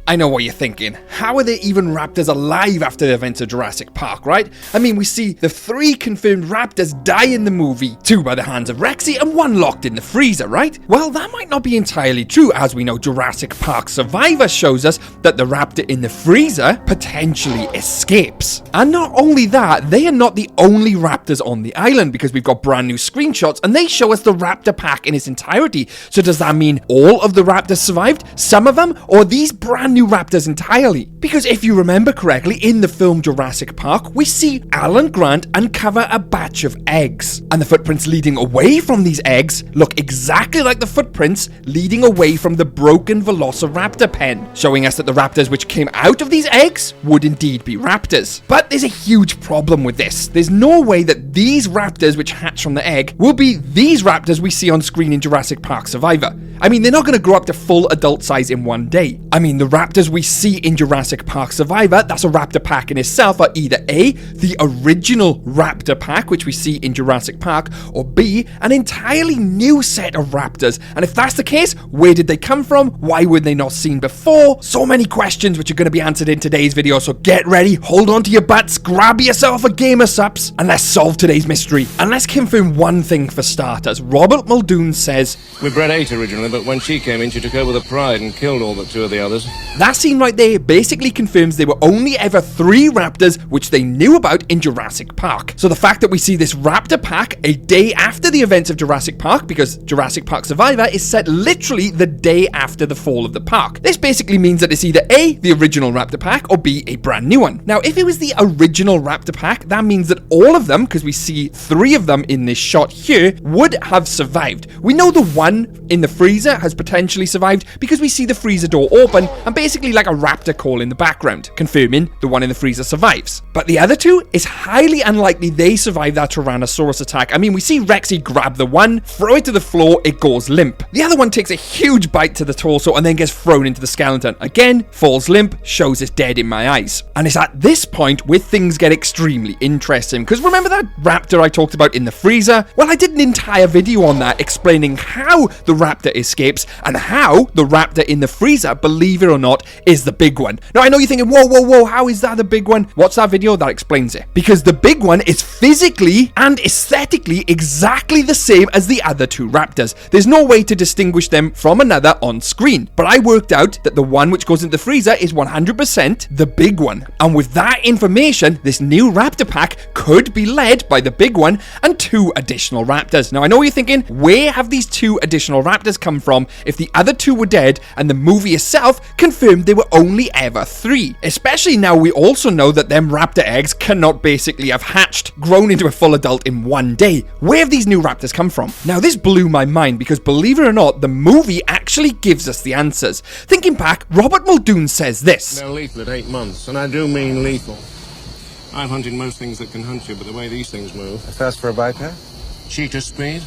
I know what you're thinking. How are there even raptors alive after the events of Jurassic Park, right? I mean, we see the 3 confirmed raptors die in the movie, 2 by the hands of Rexy and 1 locked in the freezer, right? Well, that might not be entirely true, as we know Jurassic Park SURVIVAL shows us that the raptor in the freezer potentially escapes. And not only that, they are not the only raptors on the island, because we've got brand new screenshots and they show us the raptor pack in its entirety. So does that mean all of the raptors survived? Some of them? Or these brand new raptors entirely? Because if you remember correctly, in the film Jurassic Park, we see Alan Grant uncover a batch of eggs. And the footprints leading away from these eggs look exactly like the footprints leading away from the broken velociraptor pen, showing us that the raptors which came out of these eggs would indeed be raptors. But there's a huge problem with this. There's no way that these raptors which hatch from the egg will be these raptors we see on screen in Jurassic Park SURVIVAL. I mean, they're not going to grow up to full adult size in one day. I mean, the raptors we see in Jurassic Park SURVIVAL, that's a raptor pack in itself, are either A, the original raptor pack which we see in Jurassic Park, or B, an entirely new set of raptors. And if that's the case, where did they come from? Why were they not seen before? So many questions which are going to be answered in today's video, so get ready, hold on to your butts, grab yourself a game of sups, and let's solve today's mystery. And let's confirm one thing for starters. Robert Muldoon says, "We bred 8 originally, but when she came in, she took over the pride and killed all but 2 of the others." That scene right there basically confirms there were only ever 3 raptors which they knew about in Jurassic Park. So the fact that we see this raptor pack a day after the events of Jurassic Park, because Jurassic Park SURVIVAL is set literally the day after the fall of the park. This basically means that it's either A, the original raptor pack, or B, a brand new one. Now, if it was the original raptor pack, that means that all of them, because we see 3 of them in this shot here, would have survived. We know the one in the freezer has potentially survived because we see the freezer door open and basically like a raptor call in the background, confirming the one in the freezer survives. But the other 2, is highly unlikely they survive that Tyrannosaurus attack. I mean, we see Rexy grab the one, throw it to the floor, it goes limp. The other one takes a huge bite to the torso and then gets thrown into the skeleton. Again, falls limp, shows it's dead in my eyes. And it's at this point where things get extremely interesting, because remember that raptor I talked about in the freezer? Well, I did an entire video on that explaining how the raptor escapes and how the raptor in the freezer, believe it or not, is the big one. Now, I know you're thinking, whoa, how is that the big one? What's that video? That explains it. Because the big one is physically and aesthetically exactly the same as the other 2 raptors. There's no way to distinguish them from another on screen. But I worked out that the one which goes into the freezer is 100% the big one. And with that information, this new raptor pack could be led by the big one and 2 additional raptors. Now, I know you're thinking, where have these 2 additional raptors come from if the other 2 were dead and the movie itself confirmed there were only ever 3? Especially now we also know that them raptor eggs cannot basically have hatched, grown into a full adult in one day. Where have these new raptors come from? Now, this blew my mind because, believe it or not, the movie actually gives us the answers. Thinking back, Robert Muldoon says this. "They're lethal at 8 months, and I do mean lethal. I've hunted most things that can hunt you, but the way these things move..." Fast for a biped? Cheetah speed?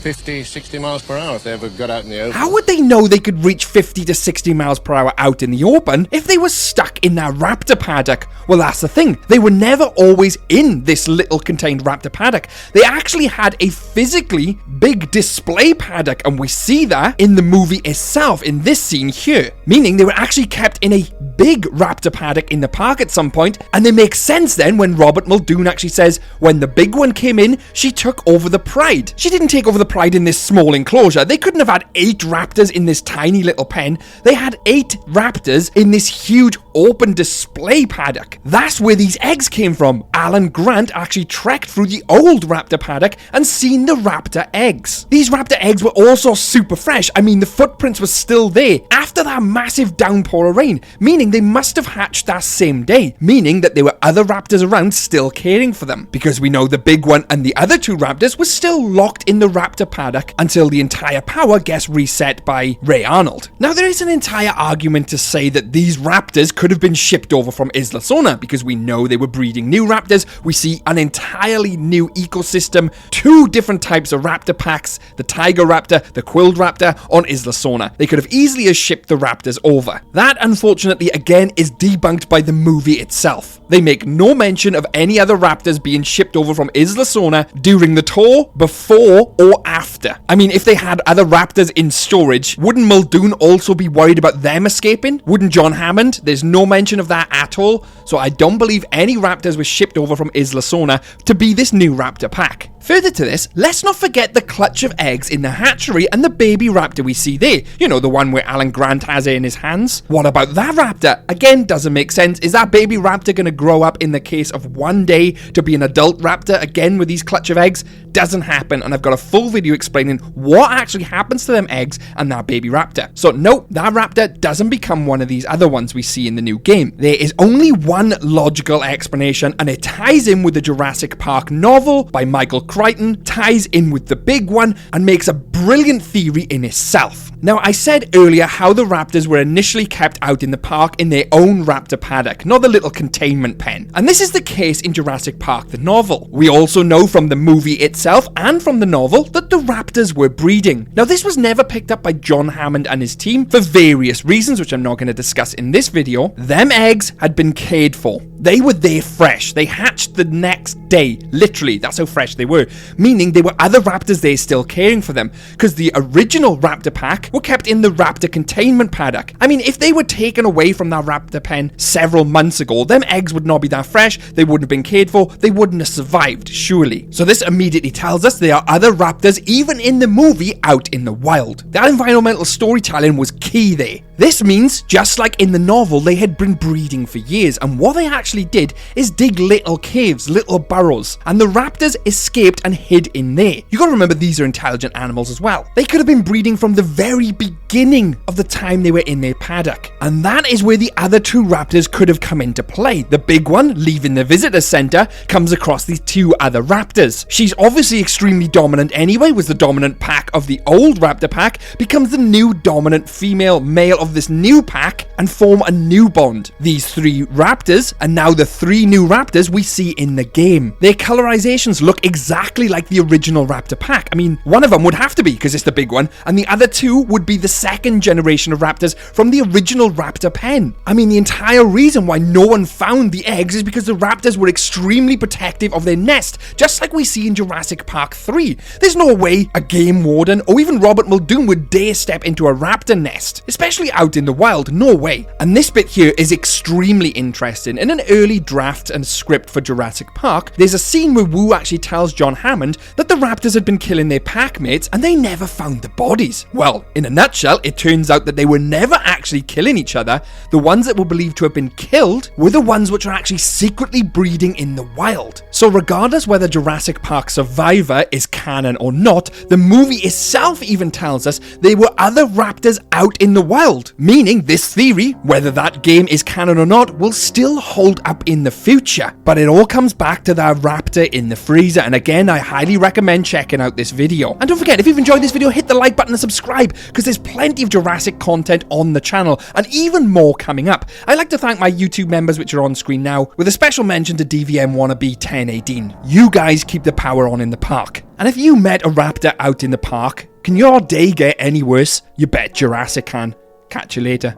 50, 60 miles per hour if they ever got out in the open. How would they know they could reach 50 to 60 miles per hour out in the open if they were stuck in that raptor paddock? Well, that's the thing. They were never always in this little contained raptor paddock. They actually had a physically big display paddock, and we see that in the movie itself in this scene here. Meaning they were actually kept in a big raptor paddock in the park at some point, and it makes sense then when Robert Muldoon actually says when the big one came in, she took over the pride. She didn't take over the pride in this small enclosure. They couldn't have had 8 raptors in this tiny little pen. They had 8 raptors in this huge open display paddock. That's where these eggs came from. Alan Grant actually trekked through the old raptor paddock and seen the raptor eggs. These raptor eggs were also super fresh. I mean, the footprints were still there after that massive downpour of rain, meaning they must have hatched that same day, meaning that there were other raptors around still caring for them, because we know the big one and the other 2 raptors were still locked in the raptor paddock until the entire power gets reset by Ray Arnold. Now, there is an entire argument to say that these raptors could have been shipped over from Isla Sorna, because we know they were breeding new raptors. We see an entirely new ecosystem, 2 different types of raptor packs, the tiger raptor, the quilled raptor on Isla Sorna. They could have easily shipped the raptors over. That, unfortunately, again is debunked by the movie itself. They make no mention of any other raptors being shipped over from Isla Sorna during the tour, before, or after. I mean, if they had other raptors in storage, wouldn't Muldoon also be worried about them escaping? Wouldn't John Hammond? There's no mention of that at all, so I don't believe any raptors were shipped over from Isla Sorna to be this new raptor pack. Further to this, let's not forget the clutch of eggs in the hatchery and the baby raptor we see there. You know, the one where Alan Grant has it in his hands. What about that raptor? Again, doesn't make sense. Is that baby raptor going to grow up in the case of one day to be an adult raptor again with these clutch of eggs? Doesn't happen, and I've got a full video explaining what actually happens to them eggs and that baby raptor. So no, that raptor doesn't become one of these other ones we see in the new game. There is only one logical explanation, and it ties in with the Jurassic Park novel by Michael Crichton, ties in with the big one, and makes a brilliant theory in itself. Now, I said earlier how the raptors were initially kept out in the park in their own raptor paddock, not the little containment pen. And this is the case in Jurassic Park the novel. We also know from the movie itself and from the novel that the raptors were breeding. Now, this was never picked up by John Hammond and his team for various reasons, which I'm not going to discuss in this video. Them eggs had been cared for. They were there fresh. They hatched the next day. Literally, that's how fresh they were. Meaning there were other raptors there still caring for them, because the original raptor pack were kept in the raptor containment paddock. I mean, if they were taken away from that raptor pen several months ago, them eggs would not be that fresh, they wouldn't have been cared for, they wouldn't have survived, surely. So this immediately tells us there are other raptors, even in the movie, out in the wild. That environmental storytelling was key there. This means, just like in the novel, they had been breeding for years, and what they actually did is dig little caves, little burrows, and the raptors escaped and hid in there. You gotta remember, these are intelligent animals as well. They could have been breeding from the very beginning of the time they were in their paddock, and that is where the other two raptors could have come into play. The big one, leaving the visitor center, comes across these two other raptors. She's obviously extremely dominant anyway, was the dominant pack of the old raptor pack, becomes the new dominant female male of this new pack, and form a new bond. These three raptors are now the three new raptors we see in the game. Their colorizations look exactly like the original raptor pack. I mean, one of them would have to be, because it's the big one, and the other two would be the second generation of raptors from the original raptor pen. I mean, the entire reason why no one found the eggs is because the raptors were extremely protective of their nest, just like we see in Jurassic Park 3. There's no way a game warden or even Robert Muldoon would dare step into a raptor nest, especially out in the wild. No way. And this bit here is extremely interesting. In an early draft and script for Jurassic Park, there's a scene where Wu actually tells John Hammond that the raptors had been killing their pack mates and they never found the bodies. Well, in a nutshell, it turns out that they were never actually killing each other. The ones that were believed to have been killed were the ones which are actually secretly breeding in the wild. So regardless whether Jurassic Park Survivor is canon or not, the movie itself even tells us there were other raptors out in the wild, meaning this theory, whether that game is canon or not, will still hold up in the future. But it all comes back to that raptor in the freezer, and again, I highly recommend checking out this video. And don't forget, if you've enjoyed this video, hit the like button and subscribe, because there's plenty of Jurassic content on the channel, and even more coming up. I'd like to thank my YouTube members, which are on screen now, with a special mention to DVM Wannabe 1018. You guys keep the power on in the park. And if you met a raptor out in the park, can your day get any worse? You bet Jurassic can. Catch you later.